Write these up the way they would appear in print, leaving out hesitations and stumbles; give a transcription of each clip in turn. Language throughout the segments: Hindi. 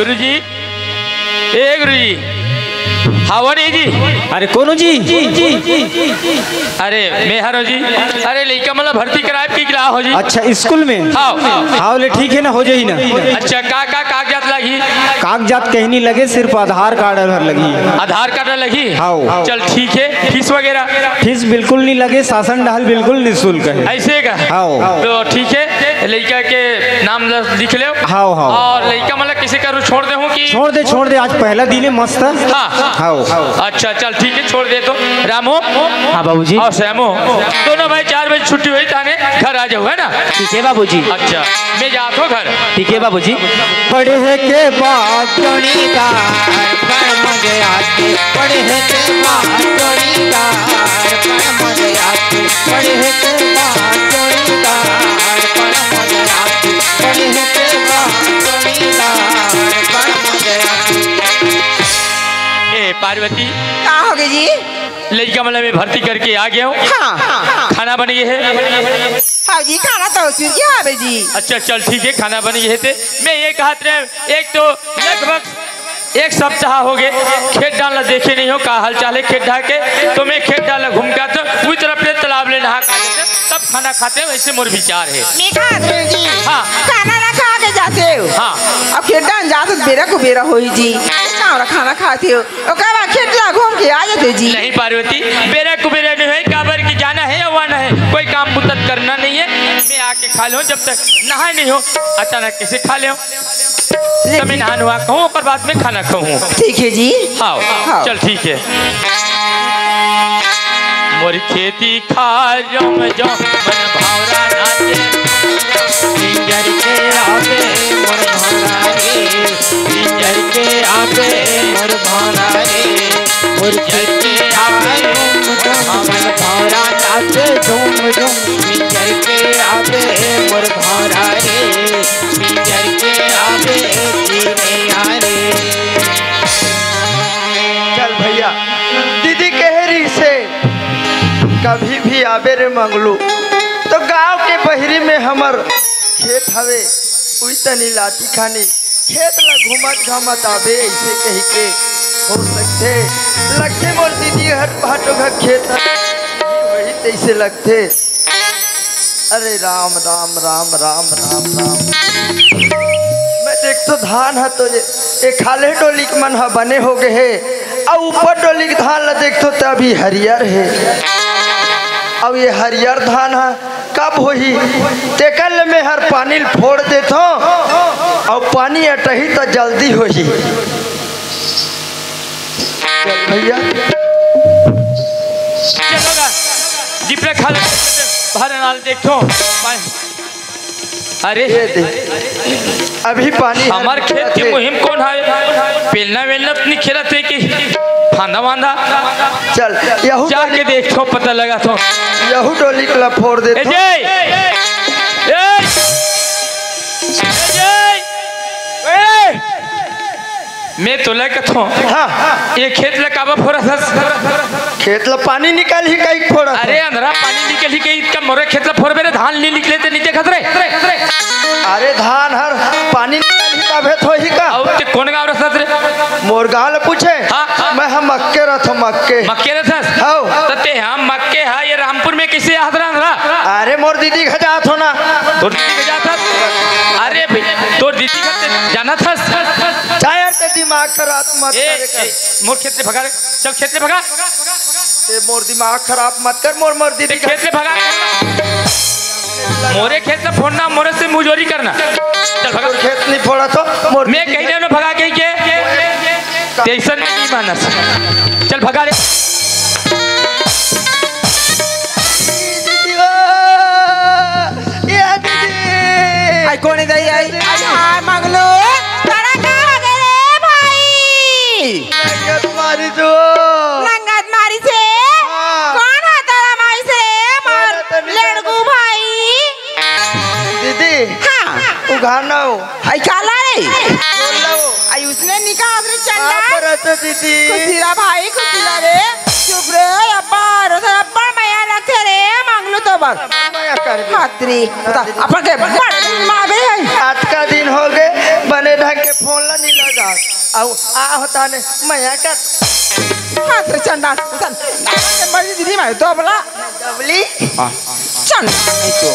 गुरुजी, ए गुरुजी, हावड़ी जी। अरे कौन जी? अरे मैं हरो जी। अरे लड़का मतलब भर्ती कराए की गिरा हो जी। अच्छा स्कूल में? हाँ ले ठीक है ना, हो जाए ना। अच्छा का कागजात लगी? कागजात कहीं नहीं लगे, सिर्फ आधार कार्ड लगी। आधार कार्ड लगी? हाँ। चल ठीक है। फीस वगैरह? फीस बिल्कुल नहीं लगे, शासन डाल बिल्कुल निःशुल्क है। ऐसे का? हाँ। तो ठीक है, लड़का के नाम लिख ले। हाँ हाँ। और लड़का मतलब किसी का छोड़ दे हूँ कि? छोड़ दे, आज पहला दिन है, मस्त है। हाँ। अच्छा चल ठीक है, छोड़ दे। तो रामो। हाँ बाबूजी। और श्यामो दोनों भाई 4 बजे छुट्टी हुई ताने घर आ जाओ, है ना? ठीक है बाबूजी। अच्छा मैं जाता हूँ घर। ठीक है बाबूजी। पढ़े के बाद जोड़ीदार पर मजे आते, पढ़े के बाद जोड़ीदार पर मजे आते, पढ़े के बाद जोड़ीदार पर मजे आते, पढ़े के बाद जोड़ीदार पर मजे आते। ए पार्वती, क्या हो गई जी? लड़का मतलब मैं भर्ती करके आ गया हूँ। हाँ। खाना बन गया है? हाँ जी, खाना तो क्या है जी? अच्छा चल ठीक है, खाना बन गया है। मैं ये कहा एक तो लगभग 1 सप्ताह हो गए खेत डालना देखे नहीं हो, का हाल चाल है खेत ढा के? तो मैं खेत डाला घूम के आता हूँ, उस तरफ तालाब ले नहा तब खाना खाते हैं, वैसे मोर विचार है। मैं खा जी। हाँ। खाना ना खा के जाते हो? हाँ। अब खेत डाल जाते बेरा को बेरा हो जी, खाना खाते हो खेत घूम के आ जाते जी। नहीं पार्वती, बेरा कुबेरा नहीं है, काबर की जाना है या वाना है, कोई काम मुद्दत करना नहीं है। मैं आके खा लो, जब तक नहाए नहीं हो अचानक कैसे खा ले? तब मैं नहा नुहा कहूँ और बाद में खाना खाऊँ। ठीक है जी। हाँ चल ठीक है। मोर खेती खा जो मन भावरा नाचे, पिंजर के आवे मोर भावरा रे, पिंजर के आवे मोर भावरा रे, पिंजर के आवे मोर भावरा नाचे झूम झूम, पिंजर के आवे मोर भावरा रे, पिंजर के आवे जीने आरे। चल भैया, दीदी कहरी से कभी भी आबे रे मंगलू तो गांव के बहरी में हमर खेत हवे, उई तनी लाठी खानी खेत ला घूमत घामत आबे, ऐसे कही के हो लगते मोर दीदी हर भाटो घर खेत वही तैसे लगते। अरे राम राम राम राम राम राम। मैं देख तो धान है तो ये खाले डोली के मन हा बने हो गए है, और ऊपर डोली के धान ला देख तो अभी हरियर है। अब ये हरियर धान है कब होही तेकल में हर पानी फोड़ देता और पानी अटही तो जल्दी होही। चल भैया जिपरे खा ले बाहर नाल देखो। अरे अभी पानी हमार खेत की मुहिम कौन है? पेलना वेलना अपनी खेलत है कि फांदा वांदा? चल यहू जाके देखो, पता लगा तो यहू डोली कला फोड़ दे। मैं तो लगा तो ये खेत ला काबा फोड़ा था? खेत ला पानी निकाल ही कहीं फोड़ा। अरे अंधरा पानी निकल ही कहीं का मोरे खेत ला फोड़ मेरे धान नहीं निकले थे नीचे खतरे। अरे धान हर पानी निकाल ही तबे तो ही का। और ते कौन गाँव रहा रे? मोर गाँव ले पूछे? हाँ। मैं हम मक्के रहा मक्के रहा। हाँ। ते हम मक्के है ये रामपुर में किसे याद रहा? अरे मोर दीदी घर जात हो ना। तो दीदी घर जाता? अरे तो दीदी घर जाना था? चाहे ते दिमाग खराब मत कर। मोर खेत से भगा, चल खेत से भगा। ते मोर दिमाग खराब मत कर, मोर दीदी खेत से भगा। मोरे खेत से फोड़ना, मोरे से मुजोरी करना। चल भगा। खेत नहीं फोड़ा तो मोर मैं कहीं ना भगा कहीं के टेंशन नहीं माना। चल भगा रे। आई कौन है? आई मंगलो तारा कहाँ गए भाई? नंगत मारी से कौन है तारा माई से? लड़कू भाई दीदी। हाँ उगाना हो आई काला रे आई उसने निकाल रे चंदा दीदी। कुसिरा भाई कुसिरा रे चुप रे अब्बा अब्बा मैया लगते रे मंगलो तो बस खातरी अपन के बड़े मावे है। आज का दिन हो गए बने ढंग के फोन ला नहीं लगा आओ आ होता ने मैं का हाथ रे चंडा सन मर्जी दीदी मारे तो बोला डबली चल नहीं तो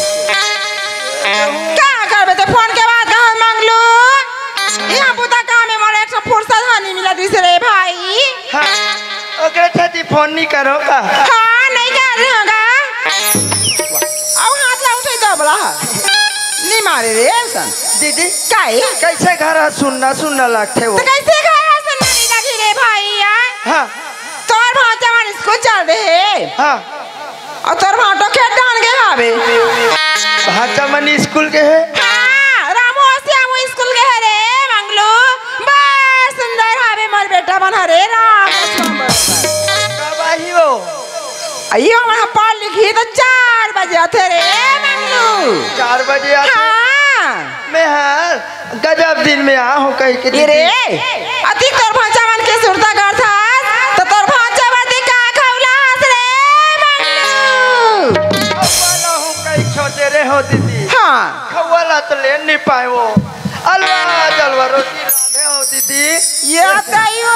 क्या करबे तो फोन के बाद कहां मांग लो यहाँ पुता काम में मोरे एक फुर्सत नहीं मिला दूसरे भाई हां ओकरे छाती फोन नहीं करो का हाँ नहीं कर रहे होगा आओ हाथ ला उठे तो बोला नहीं मारे रे सन दीदी काहे कैसे घर सुनना लगते हो तो कैसे घर सुनना नहीं लगी रे भाई यार हाँ तोर भांजा मान स्कूल चल रहे हाँ और तोर भांटो खेत डाल के आवे भाचा मनी स्कूल के है हाँ रामू श्यामू स्कूल के है रे मंगलू बस सुंदर आवे मोर बेटा बना रे राम कब आई हो अयो वहाँ पढ़ लिखी तो 4 बजे आते रे मंगलू 4 बजे आते हाँ मैं हाँ गजब दिन में आ हूँ कहीं के ये रे अति तोर भांजा मन के सुरता कर था तो तोर भांजा बदी का खौलास रे मंगलू वाला हूँ कहीं छोटे रे हो दीदी हाँ खवाला तो ले नहीं पाए वो अलवा जलवा रोटी रांधे हो दीदी ये तो ये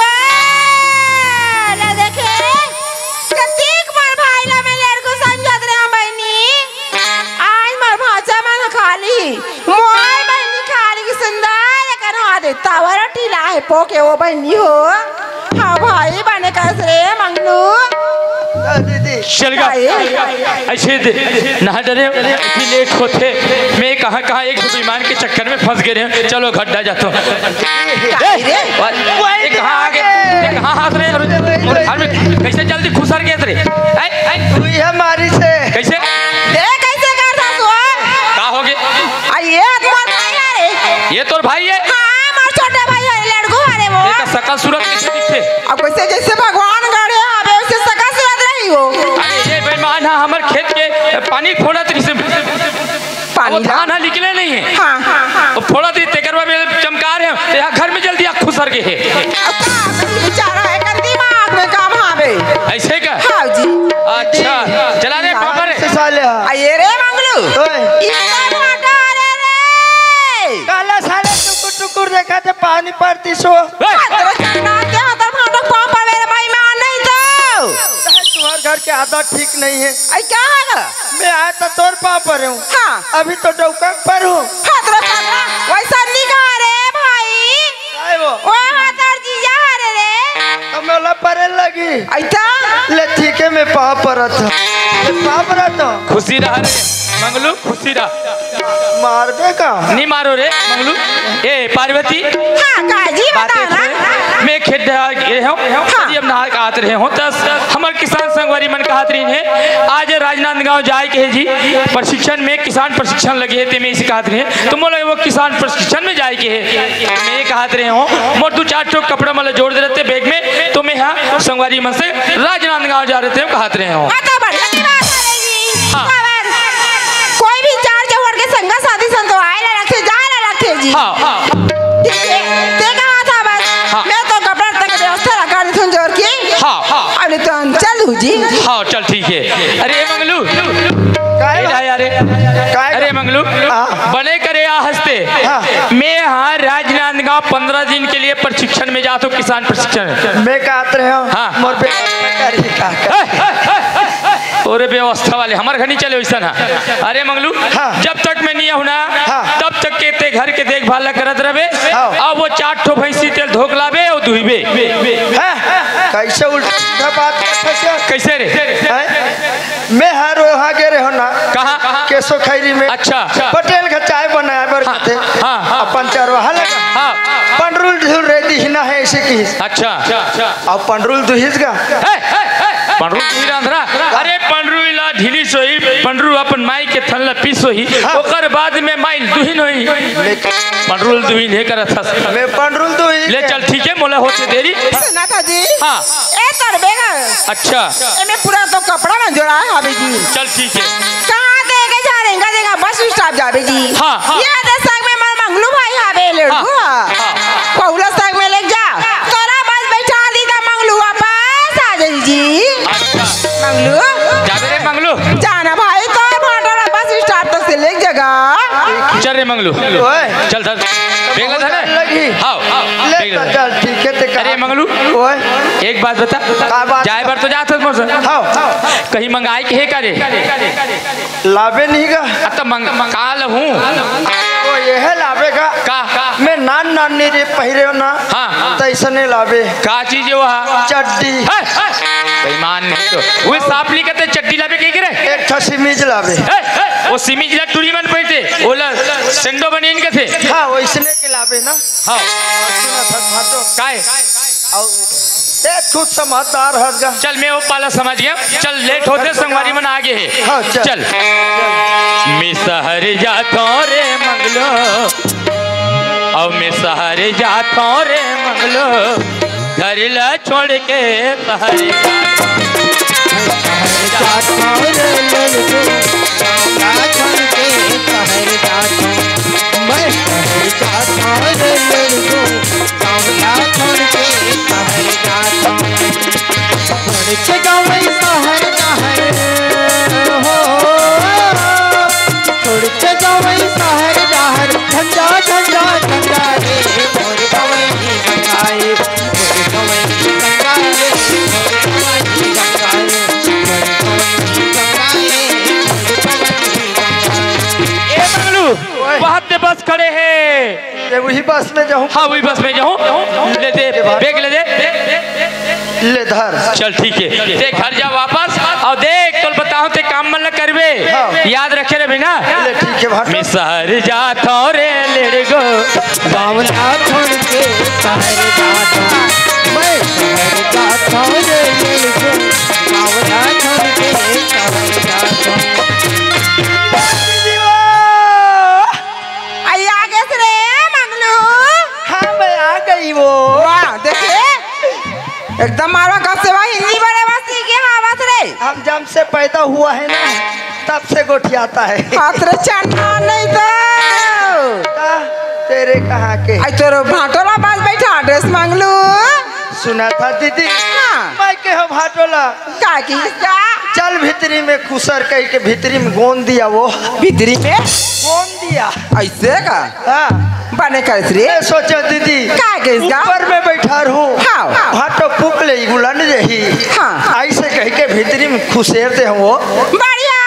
ले देखे कतीक मार भाई ला मैं लड़को समझत रे हम बहनी आज मार भाचा मन खाली मोर बहनी खाली की सुंदर करा दे तावर टीला है पोके वो बहनी हो हाँ भाई बने कैसे मंगलू दीदी चल गया ऐसे ना डरे इतनी लेट होते मैं कहाँ कहाँ एक विमान के चक्कर में फंस गए चलो गड्ढा जाता हूँ कहाँ आगे कहाँ हाथ रहे कैसे जल्दी खुसर गए रे हुई हमारी से कैसे कैसे कर कहाँ हो गए ये तो भाई है छोटा भाई है लड़को अरे वो सकल सूरत कैसे दिखते अब कैसे जैसे भगवान गढ़े आवे उससे सकल सूरत रही हो अरे ये बेईमान है हमारे खेत के पानी फोड़ा तरी से पानी धान निकले नहीं है हाँ हाँ हाँ और फोड़ा दी तेकरवा में चमकार है यहाँ घर में जल्दी आप खुसर गए है बेचारा है कर दिमाग में काम आवे ऐसे का हाँ जी अच्छा चला रे पापा रे साले आये रे मंगलू इसका भाटा रे रे काला साले टुकुर टुकुर देखा थे पानी पड़ती सो तेरे नाते हाथ भाटा कौन पर मेरे भाई मान नहीं तो तुम्हारे घर के आदत ठीक नहीं है आई क्या है मैं आया तो तोर पाँव पर हूँ हाँ अभी तो डौका पर हूँ हाथ रे पकड़ा वैसा निका रे भाई वो हाथ और जीजा रे रे तो मैं परे लगी ऐसा ले ठीक है मैं पाँव पर था पाँव पर था खुशी रहा रे मंगलू खुशी रहा मार दे का नहीं मारो रे मंगलू ए पार्वती हाँ काजी बता ना मैं खेत गए हूँ अब नहा आते रहे हूँ तस हमारे किसान संगवारी मन कहत रही है आज राजनांदगांव जाए के है जी प्रशिक्षण में किसान प्रशिक्षण लगे है मैं इसे कहत रहे तो मोला वो किसान प्रशिक्षण में जाए के है मैं ये कहत रहे हूँ मोर 2-4 ठो कपड़ा मतलब जोड़ दे रहते बैग में तो मैं यहाँ संगवारी मन से राजनांदगांव जा रहे थे कहत रहे हूँ कोई भी 4 जवड़ के संगा साथी संतो आए ला रखे जाए ला रखे जी हाँ ठीक है ते कहा था बस मैं तो कपड़ा तक व्यवस्था लगा दी थूं जोड़ के हाँ अरे तो चलू जी हाँ चल ठीक है अरे मंगलू अरे मंगलू बने करे आ हंसते मैं यहाँ राजनांदगांव 15 दिन के लिए प्रशिक्षण में जाता हूँ किसान प्रशिक्षण मैं कहते रहे हूँ हाँ। मोर और व्यवस्था वाले हमारे घर नहीं चले वैसा ना अरे मंगलू जब तक मैं नहीं हूँ ना तब तक के ते घर के देखभाल करत रहे अब वो 4 ठो भैंसी तेल धोक लावे और दुहबे कैसे उल्टा बात कैसे रे मैं हर वहाँ गे रहे हो ना कहाँ केसो खैरी में अच्छा पटेल का चाय बनाया बरकते अपन चरवाहा लगा पंडरुल धुल रे दिहना है ऐसे की अच्छा अब पंडरुल दुहिस गा पंडरू दुही रांधरा अरे पंडरू ला ढीली सोही पंडरू अपन माई के थल्ला पीस होही ओकर बाद में माई दुहिन होही पंडरूल दुहिन है करत हस मैं पंडरुल दुही ले चल ठीक है मोला होते देरी सुना था जी हाँ ए तरबेगा अच्छा ए मैं पूरा तो कपड़ा में जोड़ा है अभी जी चल ठीक है कहाँ देगा जा रहेगा देगा बस स्टॉप जाबे जी हाँ ये दशक में मैं मंगलू भाई आवे लड़को पौला तक में ले जा तोरा बस बैठा दी था मंगलू वापस आ जाई जी मंगलू जाबे रे मंगलू जाना भाई तो भाटा बस स्टॉप तक से ले जगह चल रे मंगलू चल चल बेग बहुत लगा ना लगी हाँ ले बेग तो लगा। चल ठीक है ते अरे मंगलू ओए एक बात बता का बात? जाए बार तो जात मोर हाँ कहीं मंगाई के है करे लावे नहीं गा अब तो काल हूँ वो ये है लावेगा का मैं नान नानी रे पहिरे ना हाँ। तैसने लावे का चीज है वहाँ चड्डी बेईमान नहीं तो वो सापली कहते चड्डी लावे कहीं करे एक ठो सिमीज लावे वो सिमी जिला टूरी मन पड़ते ओला सेंडो बनी इनके थे हाँ वैसने के लावे ना हाँ सुना था फाटो काय एक खुद समझदार हट गा चल मैं वो पाला समझ गया चल लेट होते संगवारी मन आगे है हाँ, चल। चल मैं शहर जाता रे मंगलो और मैं शहर जाता रे मंगलो घर ला छोड़ के शहर जाता रे लड़को गाँवला छोड़ के शहर जाता मैं शहर जाता रे लड़को गाँवला छोड़ के शहर जाता छोड़ के गाँव शहर शहर हो छोड़ के गाँव शहर शहर ठंडा ठंडा ठंडा रे मोर गाँव की गंगाए मोर गाँव की गंगाए मोर गाँव की गंगाए ए मंगलू वहाँ पे बस खड़े हैं ये वही बस में जाऊँ हाँ वही बस में जाऊँ ले दे बैग ले दे ले धर चल ठीक है देख घर जा वापस और देख तो बताऊं ते काम मन करबे हाँ। याद रखे रे बिना ले ठीक है मैं भाटो शहर जाता रे लेड़ गो गाँवला छोड़ के शहर जाता मैं शहर जाता रे लड़को गाँवला छोड़ के शहर जाता आई आगे से रे मंगलू हाँ मैं आ गई वो वाह देखिए एकदम मारो कब से वह हिंदी बड़े बस्ती के आवाज रे हम जब से पैदा हुआ है ना तब से गोठियाता है हाथ रे चढ़ना नहीं तो तेरे कहाँ के आई तोरो भाटोला पास बैठा ड्रेस मंगलू सुना था दीदी हाँ। मैं के हम भाटोला का की का चल भीतरी में खुसर कह के भीतरी में गोंद दिया वो भीतरी में गोंद दिया ऐसे का हाँ बने कर रे मैं सोचा दीदी का के इसका? ऊपर में बैठा रहूं हाँ। भाटो पुक ले गुलन रही हाँ। ऐसे कह के भीतरी में खुसेर दे वो बढ़िया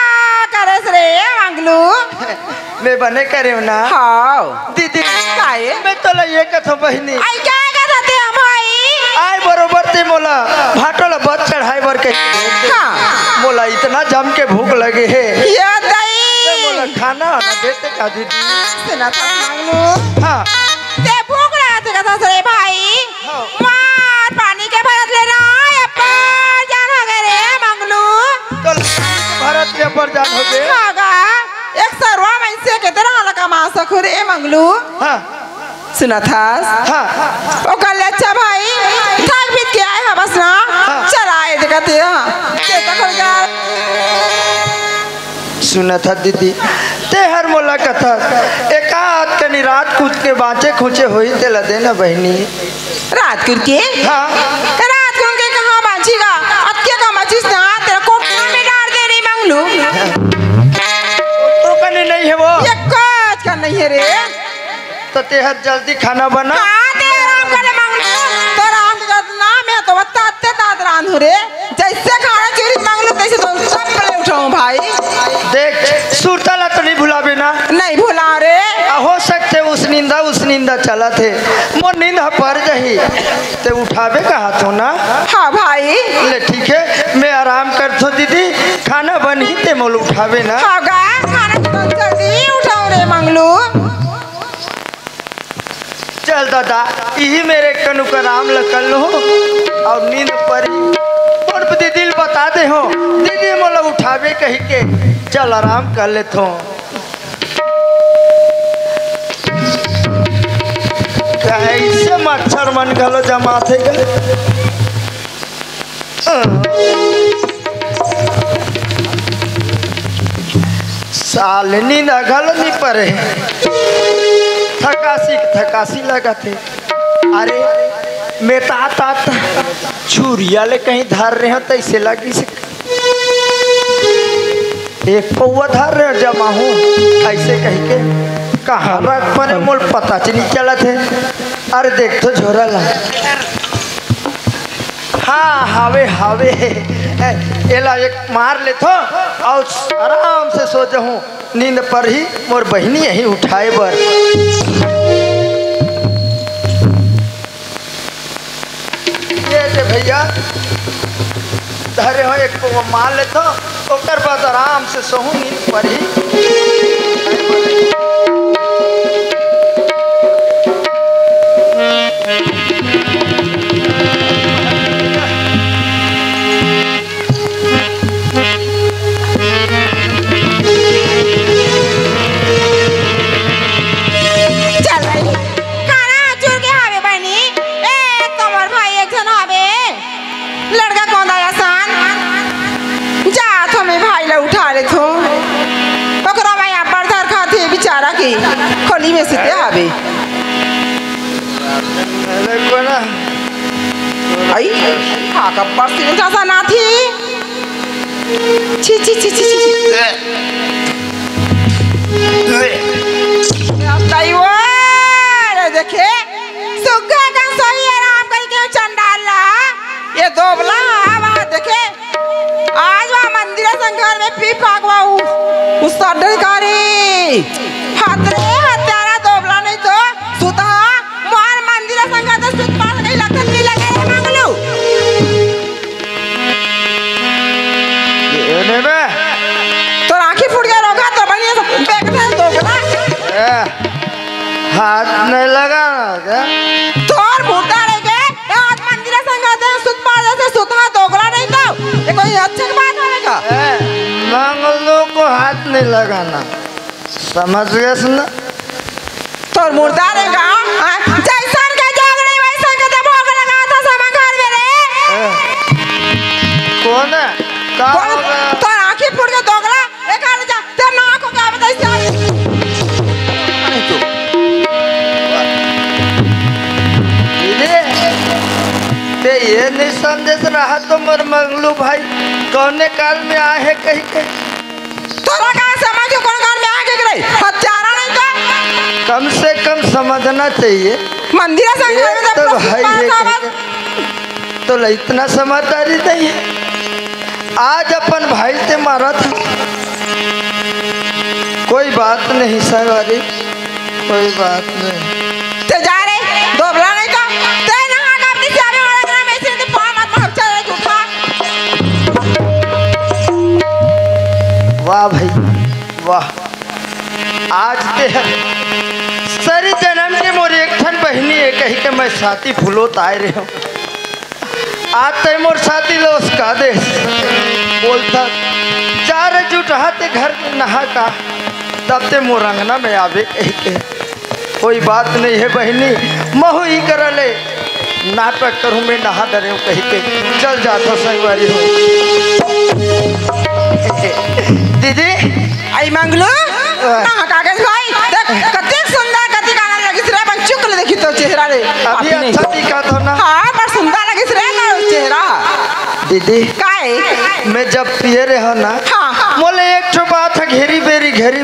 करस रे मंगलू मैं बने करे ना हाँ दीदी काहे मैं तो ये कथो बहनी आई क्या करते हम भाई आय बरोबर ते मोला भाटोला बच चढ़ाई बर के हाँ। मोला इतना जम के भूख लगे है ये ते दई मोला खाना ना देते का दीदी सुना था मंगलू हाँ ते भूख रहा थे कथा से भाई हाँ। मार पानी के भरत ले रहा है पर जान हो गए रे मंगलू तो भारत के पर जान हो गए खागा एक सरवा में से कितना लगा मां सखुरे मंगलू हाँ सुना था हाँ ओ कल अच्छा भाई थक बीत के आए हैं बस ना चल आए दिखाते हैं कैसा कर जा सुना था दीदी ते हर मोला कथा एक आध कनी रात कूद के बाँचे खुचे हुई ते लदे ना बहनी रात करके हाँ रात को के कहां बांचेगा अत्या का मचिस ना तेरा कोठा में डाल दे रे मंगलू तो कनी नहीं है वो ये काज का नहीं है रे तो ते हर जल्दी खाना बना हां ते आराम करे मंगलू तो आराम का नाम है तो बता अत्ते दाद रान हो रे जैसे खाना चोरी मंगलू कैसे तो सब पले उठाऊं भाई देख सुरताला तो नहीं भुलावे ना नहीं भुला रे हो सकते उस नींदा चला थे मोर नींद पर जही ते उठावे का हाथों ना हाँ भाई ले ठीक है मैं आराम करतो दीदी खाना बन ही ते मोल उठावे ना हाँ गा खाना तो जल्दी उठाओ रे मंगलू चल दादा यही मेरे कनु का राम लकल हो और नींद परी और दिल बता दे हो दीदी मोला उठावे कही के चल आराम कर ले थो कैसे मच्छर मन गलो जमा थे साल नींद गल नहीं परे थकासी लगा थे अरे मैं ता छुरिया ले कहीं धर रहे हो तैसे लगी से एक पौवा धर रहे हो जमा हूँ ऐसे कह के कहाँ रख पर मोल पता च नहीं चला थे। अरे देख तो झोरा ला। हाँ हावे हावे एला एक मार ले तो और आराम से सो जाऊँ। नींद पर ही मोर बहनी यही उठाए बर। ये भैया धरे हो एक को मार ले तो ओकर बाद आराम से सोहूँ नींद पर ही। खोली में सीते आवे आई का पर्सी जैसा ना थी। छी छी छी छी छी देखे सुग्गा का सही आराम करके चंडाला ये दोबला आवा देखे आज वहाँ मंदिर संघर में पी पागवा उस सरकारी हाथ रे हत्यारा दोबला नहीं तो सुता मार मंदिर संघर तो सुत पास नहीं लगता नहीं लगे मंगलू ये ने बे तो आँखी फूट गया रोगा तो बनिए सब बैठे दोबला हाथ नहीं लगा क्या तोर बूटा रे के आज मंदिर संघर तो सुत पास से सुता दोबला नहीं तो ये कोई अच्छी बात होगा मंगलू को हाथ नहीं लगाना समझ गया सुना तोर मुर्दा रे का जैसन के जागड़ी वैसन के तो भोग लगा था समाकार में रे कौन है का तो आंखें फूट के दोगला एक आने जा तेरे नाक को क्या बताई से ते ये नहीं समझ रहा तो मर मंगलू भाई कौने काल में आए है कहीं के तोरा का समझ कौन काल में आके गए हत्यारा नहीं तो कम से कम समझना चाहिए मंदिर संघ में तो भाई ये तो इतना समझदारी नहीं है आज अपन भाई से मारा था कोई बात नहीं सवारी कोई बात नहीं ते जा रे दोबला नहीं तो ते नहा का अपनी चाबी वाले ग्राम में से तो पार मत भाग चल झूठा वाह भाई वाह आज ते सारी जन्म के मोर एक ठन बहनी है कही के मैं साथी फुलोत आए रहे हूँ आज ते मोर साथी लोस का दे बोलता चार जुटहाते घर में नहा का तब ते मोर अंगना में आवे कही के कोई बात नहीं है बहनी महू ही कर ले नाटक करूँ मैं नहा डरे कही के चल जाता संगवारी हो दीदी आई मंगलू ना कागज भाई देख कितनी सुंदर कति गाना लगी रे बन चुकल देखी तो चेहरा रे अभी अच्छा दिखा तो ना हां पर सुंदर लगी रे ना चेहरा दीदी काहे मैं जब पिए रहा ना हां मोले एक ठो बात है घेरी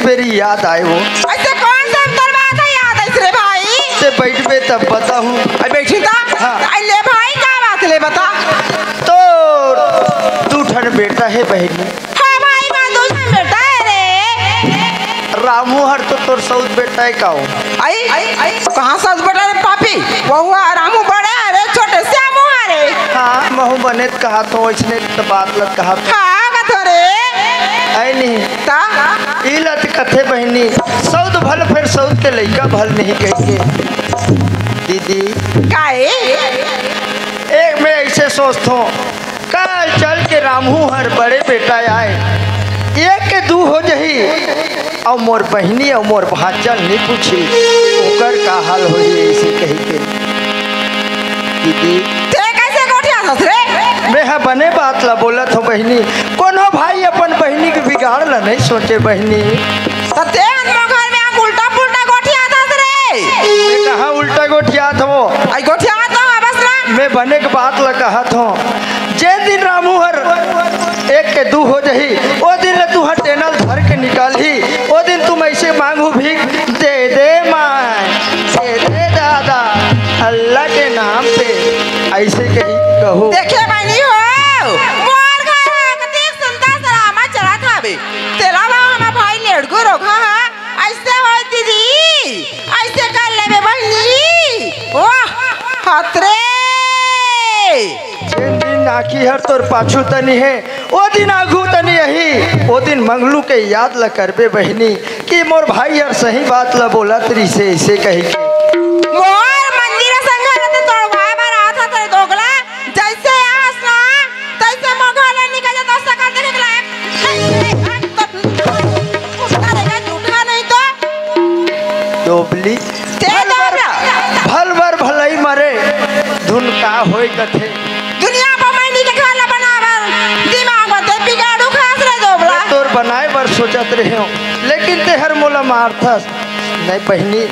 बेरी याद आए वो ऐसे कौन सा बात है याद है रे भाई से बैठबे तब बताऊं आई बैठी था आई ले भाई क्या बात ले बता तो तू ठन बेटा है बहनी हां भाई मैं दूसरा बेटा है रे रामू हर तो तोर सौत बेटा है का हो आई कहां सौत बेटा रे पापी वो रामू बड़े अरे छोटे श्यामू अरे हाँ महू बने कहा तो इसने तो बात लग कहा हां कथरे आई नहीं ता इलत कथे बहनी सौद भल फिर सौद के लइका भल नहीं कह के दीदी काहे एक मैं ऐसे सोचता हूँ कल चल के रामू हर बड़े बेटा आए एक के दू हो जही और मोर बहनी और मोर भांचल नहीं पूछी ओकर का हाल हो ऐसे कही के दीदी ते कैसे गोठिया ससुरे मैं हाँ बने बात ला बोलत हो बहनी कोनो भाई अपन बहनी के बिगाड़ ला नहीं सोचे बहनी तो ते अनमो घर में उल्टा पुल्टा गोठिया ससुरे मैं कहाँ उल्टा गोठिया था आई गोठिया तो बस ना मैं बने के बात ला कहा था जे दिन रामू हर एक के दू हो जही ओ दिन तू हर टेनल धर के निकाली ओ दिन तुम ऐसे मांगू भीख दे दे बाकी हर तोर पाछू तनी है ओ दिन आगू तनी यही ओ दिन मंगलू के याद ल करबे बहनी कि मोर भाई हर सही बात ल बोला तरी से ऐसे कही के मोर मंदिर संघाल ते तोड़ भाई बार आता तेरे दोगला जैसे आस ना तैसे मोगले निकल जाता सका देख ले उसका रहेगा झूठा नहीं तो डोबली भल भर भलई मरे धुन का होई कथे दुनिया पर मैंने के खाना बनावर दिमाग में ते बिगाड़ू खास रे दोबला तोर बनाए बर सोचत रहे हो लेकिन ते हर मोला मारथस नहीं बहनी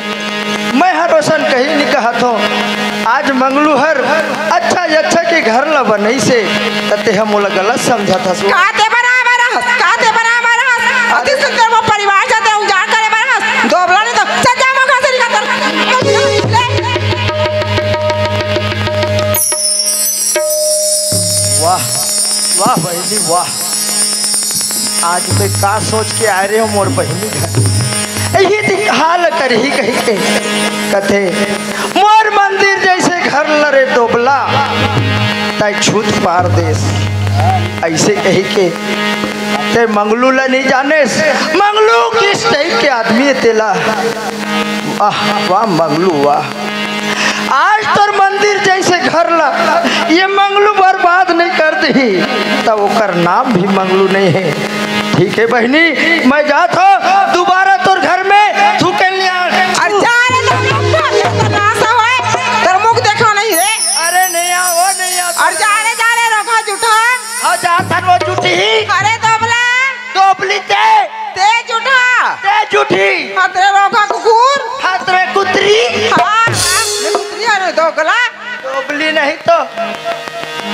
मैं हर रोशन कहीं नहीं कहत हो आज मंगलू हर अच्छा के घर ला बनई से तते हम मोला गलत समझत हस काते बराबर अति सुंदर वो परिवार जाते उजाड़ करे बरहस दोबला ने तो सजा मौका से निकल वाह वाह बहनी वाह आज मैं का सोच के आ रहे हो मोर बहनी घर यही दिन हाल कर ही कही के कथे मोर मंदिर जैसे घर लरे दोबला तय छूत पार देश ऐसे कही के ते मंगलू ला नहीं जाने मंगलू किस टाइप के आदमी है तेला वाह वाह मंगलू वाह आज तोर मंदिर जैसे घर ला ये मंगलू बर्बाद नहीं कर दी तब ओकर नाम भी मंगलू नहीं है ठीक है बहनी मैं जात हो दोबारा तोर घर में थूके लिया तेरा मुख देखो नहीं रे अरे नहीं आओ नहीं आओ और जा रे रोका झूठा हाँ जात हन वो झूठी अरे दोबला डोबली ते झूठा ते झूठी हाँ तेरे रोका कुकुर हाथ में कुतरी हाँ कुतरी अरे दोगला डोबली नहीं तो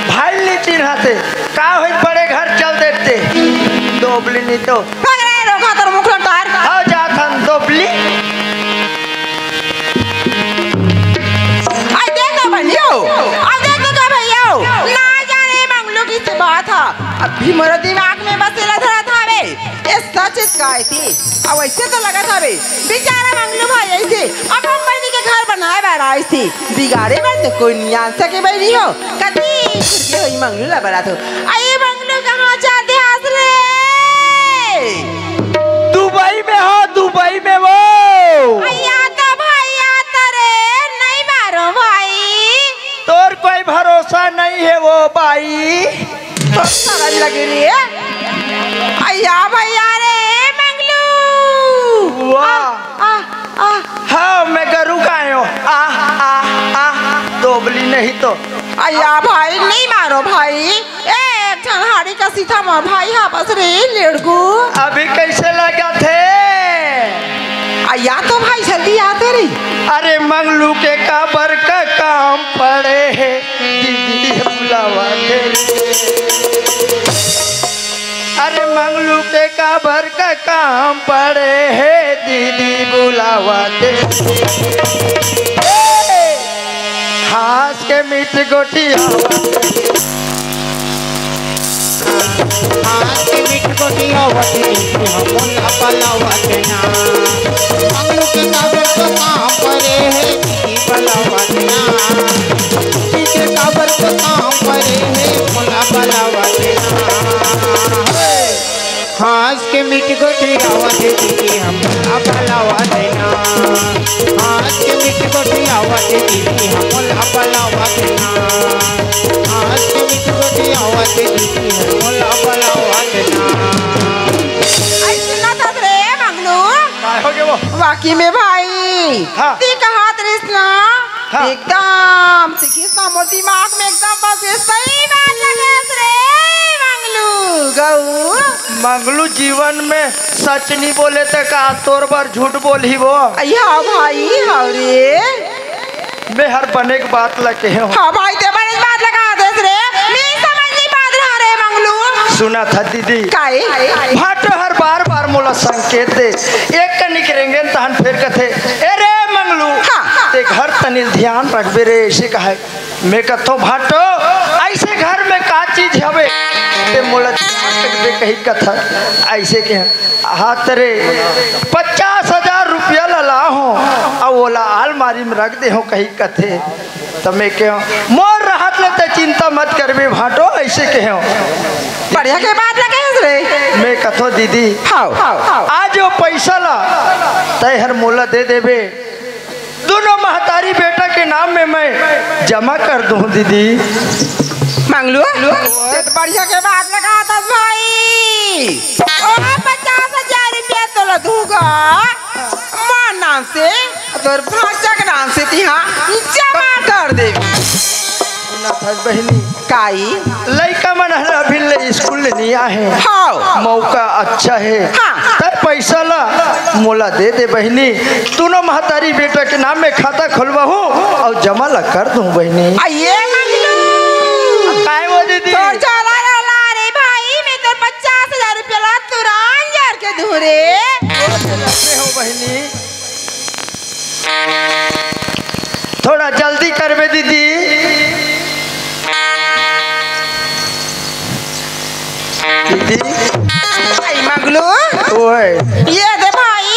भाई नहीं चिन्हते का होई बड़े घर चल देते डोबली नहीं तो पकड़े रोका तेरा मुख लटार हाँ जात हन डोबली आई देखो भैया ना जाने मंगलू की से बात है अभी मेरे दिमाग में बस लगा था बे ये सच इसकाई थी अब ऐसे तो लगा था बे बेचारा मंगलू भाई ऐसे अब हम बनी के घर बनाए बैठा आई थी बिगाड़े में तो कोई नहीं आ सके बैठी हो कभी फिर हुई मंगलू ला बड़ा तो आये मंगलू कहाँ जाते हासले दुबई में हो दुबई में वो आया तो भाई आता रे नहीं मारो भाई तोर कोई भरोसा नहीं है वो बाई सरल लगी रही है आया भैया रे मंगलू वाह हाँ मैं गरू का हूँ डोबली नहीं तो आया भाई नहीं मारो भाई एक हाड़ी का सीधा मार भाई हाँ बस रे लड़कू अभी कैसे लगा थे आया तो भाई जल्दी आते रही अरे मंगलू के काबर का काम पड़े है दीदी बुलावा दे अरे मंगलू के काबर का काम पड़े है दीदी बुलावा दे हाथ के मीठ गोटिया हाथ के मीठ गोटिया वटी हम पलावत ना मंगलू के काबर का काम पड़े है दीदी पलावत ना के काबर का काम पड़े है मुला पलावत ना हाथ के मीठ गोटिया वटी दीदी हम पलावत ना हाथ के मीठ गोटिया वटी दीदी हम पलावत ना हाथ के मीठ गोटिया वटी दीदी हम पलावत ना ऐसा था रे मंगलू हो गया वो वाकई में भाई हाँ। ती कहा तृष्णा हाँ। एकदम किसका मोर दिमाग में एकदम बस ये सही बात लगे रे मंगलू गऊ मंगलू जीवन में सच नहीं बोले तो का तोर बार झूठ बोली वो अया भाई हरे मैं हर बने की बात लगे हूँ हाँ भाई ते बड़ी बात लगा दे रे मैं समझ नहीं पात रहा रे मंगलू सुना था दीदी काहे भाटो हर बार बार मोला संकेत दे एक का निकलेंगे तहन फिर कथे ए रे मंगलू हाँ। ते घर तनिल ध्यान रखबे रे ऐसे कहे मैं कथो भाटो ऐसे घर में का चीज हवे ते मोला ध्यान रखबे कही कथा ऐसे के हाथ रे 50,000 रुपया ला हो और ओला अलमारी में रख दे हो कही कथे तो मैं के मोर राहत ले चिंता मत करबे भाटो ऐसे कहो बढ़िया के बात लगे रे मैं कथो दीदी हाउ आज वो पैसा ला तय हर मोला दे देबे दोनों महतारी बेटा के नाम में मैं जमा कर दूं दीदी। मंगलू ये तो बढ़िया के बात लगा था भाई ओ 50,000 रुपया तो ला दूंगा मां नाम से तोर भाचा के नाम से तिहा जमा कर दे बहनी काई लड़का मन अभी ले स्कूल नहीं आए हाउ मौका अच्छा है हाँ। तब पैसा ला मोला दे दे बहनी दोनों महतारी बेटा के नाम में खाता खोलवा हूँ और जमा ला कर दूं बहनी। आइए मंगलू काय वो दीदी तोर चला ला रे भाई मैं तो 50,000 रुपया ला तुरंत जार के दूं रे हो बहनी थोड़ा जल्दी करबे दीदी। दीदी भाई मंगलू ओए ये दे भाई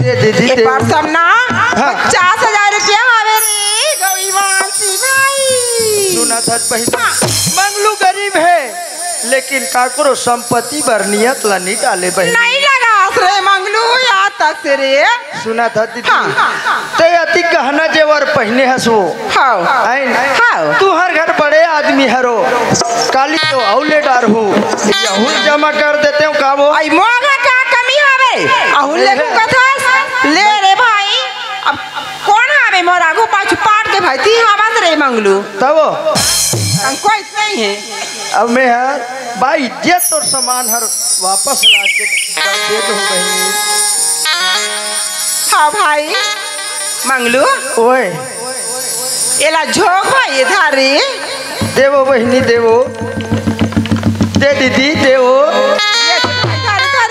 ये दीदी एक बार सब ना हाँ। 50,000 रुपया आवे रे गरीबांसी भाई सुना था बहनी मंगलू गरीब है लेकिन काकरो संपत्ति बरनियत ला नहीं डाले बहनी नहीं लगा रे मंगलू यहाँ तक से रे सुना था दीदी हाँ। ते अति गहना जेवर पहने हसो हाउ आइन हाउ तू हर घर बड़े आदमी हरो काली तो औले डार हो यहूं जमा कर देते हो काबो आई मोगा का कमी हवे अहुन ले को कथा ले रे भाई अब कौन हवे मोरा गो पाछू पाट के भाई ती आवाज रे मंगलू तब कोई नहीं है अब मैं हर भाई इज्जत और सामान हर वापस ला के दे दो बहनी। हाँ भाई मंगलू ओए एला झोंक भाई इधर रे देवो बहनी देवो दे दीदी देवो ये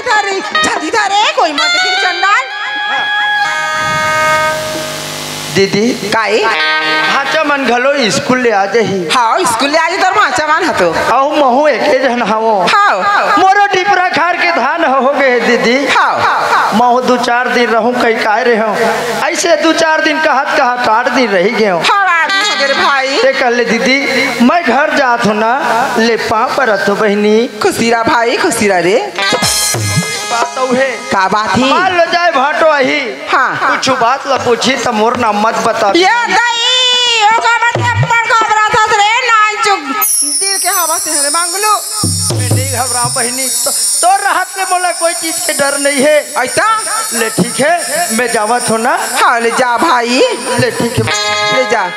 धर जल्दी धरे कोई मत फिर चंडाल दीदी काई भाचा मन घलो स्कूल ले आ जाही हाँ स्कूल ले आजे तोर भाचा मान हतो औ महू एके जन हावो हाँ मोरो डिपरा खार के धान हो गए दीदी हाँ महू 2-4 दिन रहूं कहीं काहे रहे हो ऐसे 2-4 दिन कहत 8 दिन रही गए हो हाँ आदमी हो गए रे भाई ते कल दीदी मैं घर जात हूँ ना ले पा पर तो बहनी खुशीरा भाई खुशीरा रे बात है का बात ही मान लो जाए भाटो ही हाँ कुछ बात ला पूछी तो मोर नाम मत बता ये दई ओका मत पर घबरा था रे नान चुक दिल के हवा से रे मंगलू मैं नहीं घबरा बहनी तो राहत में बोला कोई चीज के डर नहीं है ऐसा ले ठीक है मैं जावत हूँ ना हाँ ले जा भाई ले ठीक है ले जा